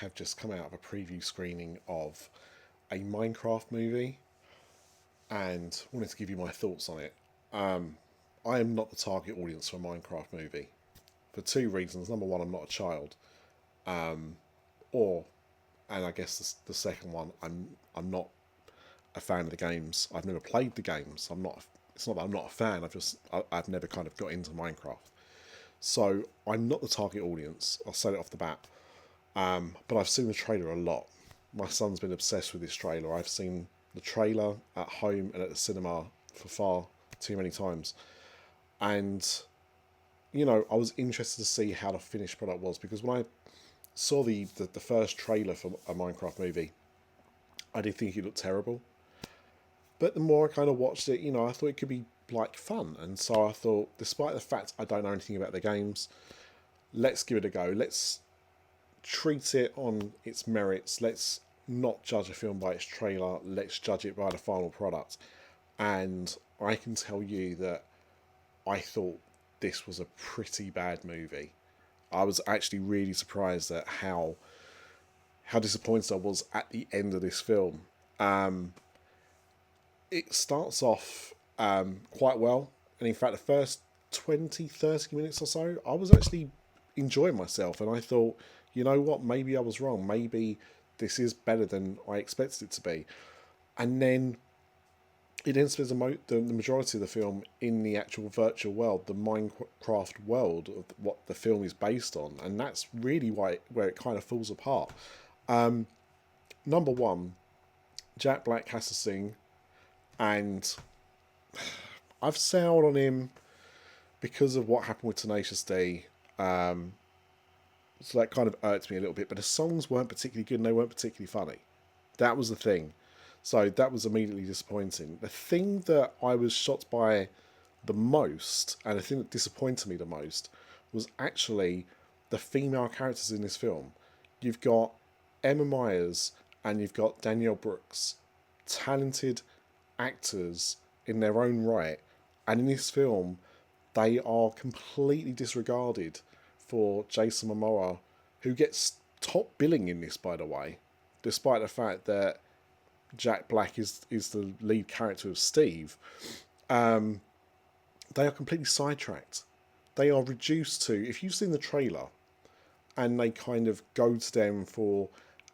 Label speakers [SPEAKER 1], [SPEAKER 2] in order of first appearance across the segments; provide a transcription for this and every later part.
[SPEAKER 1] have just come out of a preview screening of a Minecraft movie and wanted to give you my thoughts on it. I am not the target audience for a Minecraft movie for two reasons. Number one, I'm not a child, or, and I guess the second one, I'm not a fan of the games. I've never played the games. I'm not. It's not that I'm not a fan. I've never kind of got into Minecraft. So I'm not the target audience. I'll say it off the bat. But I've seen the trailer a lot. My son's been obsessed with this trailer. I've seen the trailer at home and at the cinema for far too many times. And, I was interested to see how the finished product was because when I saw the first trailer for a Minecraft movie, I did think it looked terrible. But the more I kind of watched it, I thought it could be like fun. And so I thought, despite the fact I don't know anything about the games, let's give it a go. Let's treat it on its merits. Let's not judge a film by its trailer. Let's judge it by the final product. And I can tell you that I thought this was a pretty bad movie. I was actually really surprised at how disappointed I was at the end of this film. It starts off quite well, and in fact, the first 20, 30 minutes or so, I was actually enjoying myself, and I thought, you know what, maybe I was wrong. Maybe this is better than I expected it to be. And then it then spends the majority of the film in the actual virtual world, the Minecraft world of what the film is based on, and that's really where it kind of falls apart. Number one, Jack Black has to sing, and I've soured on him because of what happened with Tenacious D. So that kind of irked me a little bit, but the songs weren't particularly good and they weren't particularly funny. That was the thing. So that was immediately disappointing. The thing that I was shocked by the most, and the thing that disappointed me the most, was actually the female characters in this film. You've got Emma Myers and you've got Danielle Brooks, talented actors in their own right, and in this film, they are completely disregarded for Jason Momoa, who gets top billing in this, by the way, despite the fact that Jack Black is the lead character of Steve. They are completely sidetracked. They are reduced to, if you've seen the trailer, and they kind of go to them for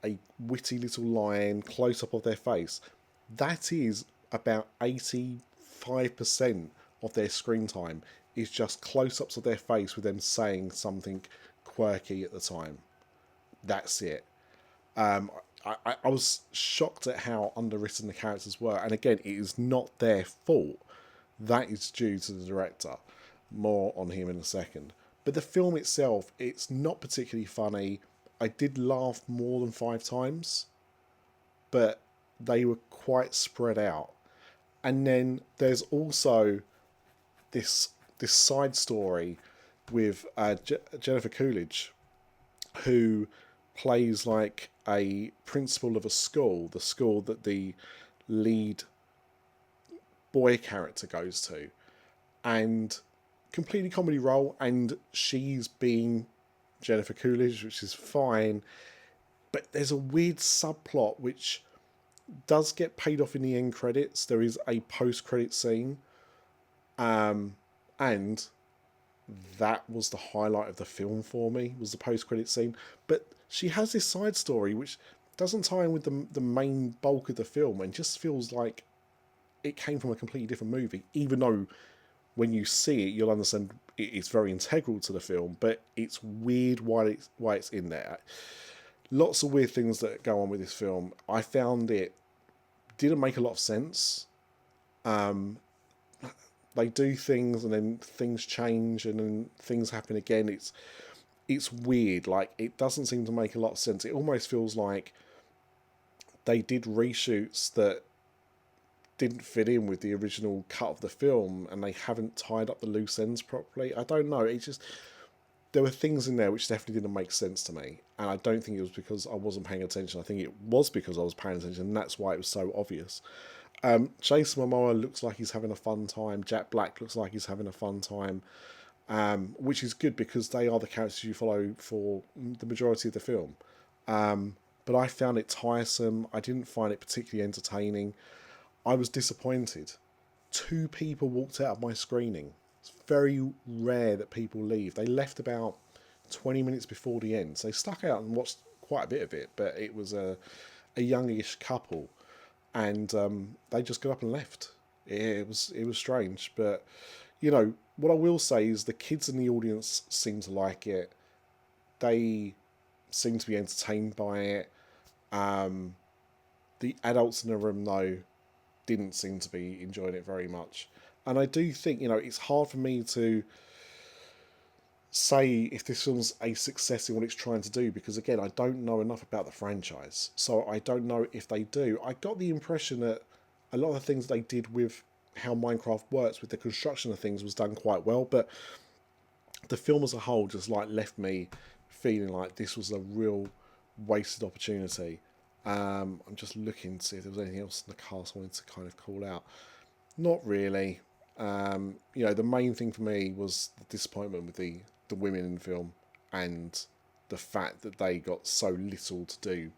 [SPEAKER 1] a witty little line, close up of their face, that is about 85% of their screen time is just close-ups of their face with them saying something quirky at the time. That's it. I was shocked at how underwritten the characters were, and again, it is not their fault. That is due to the director. More on him in a second. But the film itself, it's not particularly funny. I did laugh more than 5 times, but they were quite spread out. And then there's also this side story with Jennifer Coolidge, who plays like a principal of a school, the school that the lead boy character goes to, and completely comedy role, and she's being Jennifer Coolidge, which is fine, but there's a weird subplot which does get paid off in the end credits. There is a post-credit scene, and that was the highlight of the film for me, was the post-credit scene. But she has this side story which doesn't tie in with the main bulk of the film, and just feels like it came from a completely different movie, even though when you see it, you'll understand it's very integral to the film, but it's weird why it's in there. Lots of weird things that go on with this film. I found it didn't make a lot of sense. They do things and then things change and then things happen again. It's weird. Like, it doesn't seem to make a lot of sense. It almost feels like they did reshoots that didn't fit in with the original cut of the film, and they haven't tied up the loose ends properly. I don't know. It just, there were things in there which definitely didn't make sense to me, and I don't think it was because I wasn't paying attention. I think it was because I was paying attention, and that's why it was so obvious. Jason Momoa looks like he's having a fun time. Jack Black looks like he's having a fun time, which is good because they are the characters you follow for the majority of the film. But I found it tiresome. I didn't find it particularly entertaining. I was disappointed. 2 people walked out of my screening. It's very rare that people leave. They left about 20 minutes before the end. So they stuck out and watched quite a bit of it, but it was a youngish couple, and they just got up and left. It was strange, but what I will say is the kids in the audience seem to like it. They seem to be entertained by it. The adults in the room, though, didn't seem to be enjoying it very much. And I do think, it's hard for me to say if this film's a success in what it's trying to do, because again, I don't know enough about the franchise. So I don't know if they do. I got the impression that a lot of the things they did with how Minecraft works, with the construction of things, was done quite well, but the film as a whole just left me feeling like this was a real wasted opportunity. I'm just looking to see if there was anything else in the cast I wanted to kind of call out. Not really. The main thing for me was the disappointment with the women in the film, and the fact that they got so little to do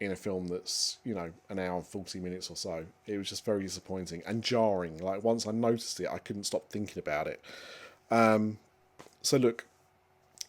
[SPEAKER 1] in a film that's, an hour and 40 minutes or so. It was just very disappointing and jarring. Like, once I noticed it, I couldn't stop thinking about it. So look,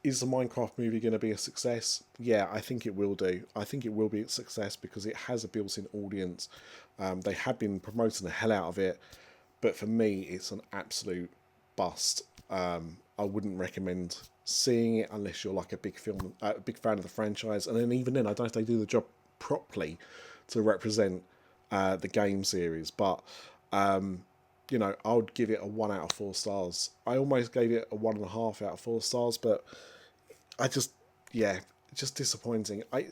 [SPEAKER 1] is the Minecraft movie going to be a success? Yeah, I think it will do. I think it will be a success because it has a built-in audience. They have been promoting the hell out of it, but for me, it's an absolute bust. I wouldn't recommend seeing it unless you're like a big fan of the franchise, and then even then, I don't know if they do the job properly to represent the game series. But I would give it a 1 out of 4 stars. I almost gave it a 1.5 out of 4 stars, but I just disappointing. I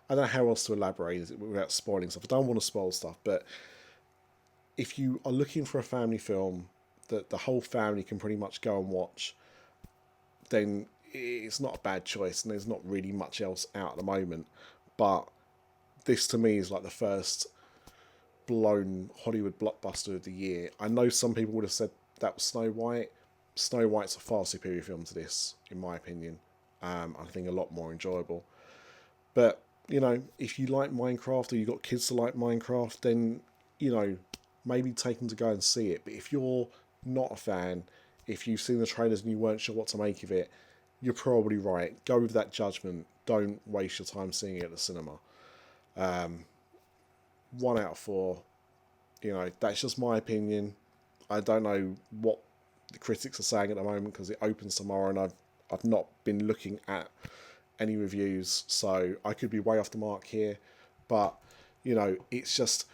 [SPEAKER 1] don't know how else to elaborate it without spoiling stuff. I don't want to spoil stuff, but if you are looking for a family film that the whole family can pretty much go and watch, then it's not a bad choice, and there's not really much else out at the moment. But this to me is like the first blown Hollywood blockbuster of the year. I know some people would have said that was Snow White. Snow White's a far superior film to this, in my opinion. I think a lot more enjoyable. But, if you like Minecraft, or you've got kids to like Minecraft, then, maybe take them to go and see it. But if you're not a fan, if you've seen the trailers and you weren't sure what to make of it, you're probably right. Go with that judgment. Don't waste your time seeing it at the cinema. 1 out of 4. That's just my opinion. I don't know what the critics are saying at the moment because it opens tomorrow, and I've not been looking at any reviews, so I could be way off the mark here. But it's just,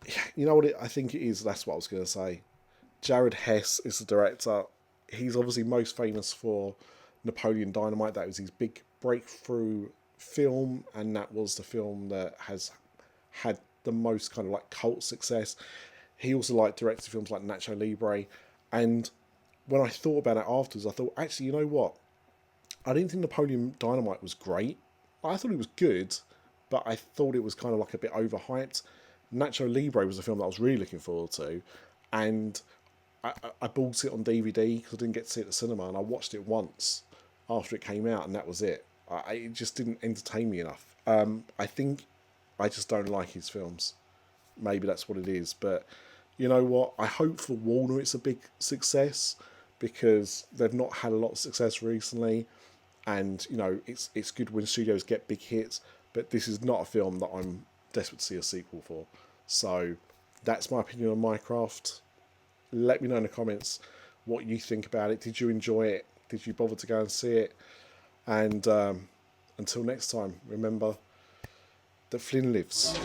[SPEAKER 1] I think it is. That's what I was going to say. Jared Hess is the director. He's obviously most famous for Napoleon Dynamite. That was his big breakthrough film, and that was the film that has had the most kind of like cult success. He also directed films like Nacho Libre, and when I thought about it afterwards, I thought, actually, you know what? I didn't think Napoleon Dynamite was great. I thought it was good, but I thought it was kind of like a bit overhyped. Nacho Libre was a film that I was really looking forward to, and I bought it on DVD because I didn't get to see it at the cinema, and I watched it once after it came out, and that was it. It just didn't entertain me enough. I think I just don't like his films. Maybe that's what it is, but you know what? I hope for Warner it's a big success, because they've not had a lot of success recently, and it's good when studios get big hits, but this is not a film that I'm desperate to see a sequel for. So that's my opinion on Minecraft. Let me know in the comments what you think about it. Did you enjoy it? Did you bother to go and see it? And until next time, remember that Flynn lives.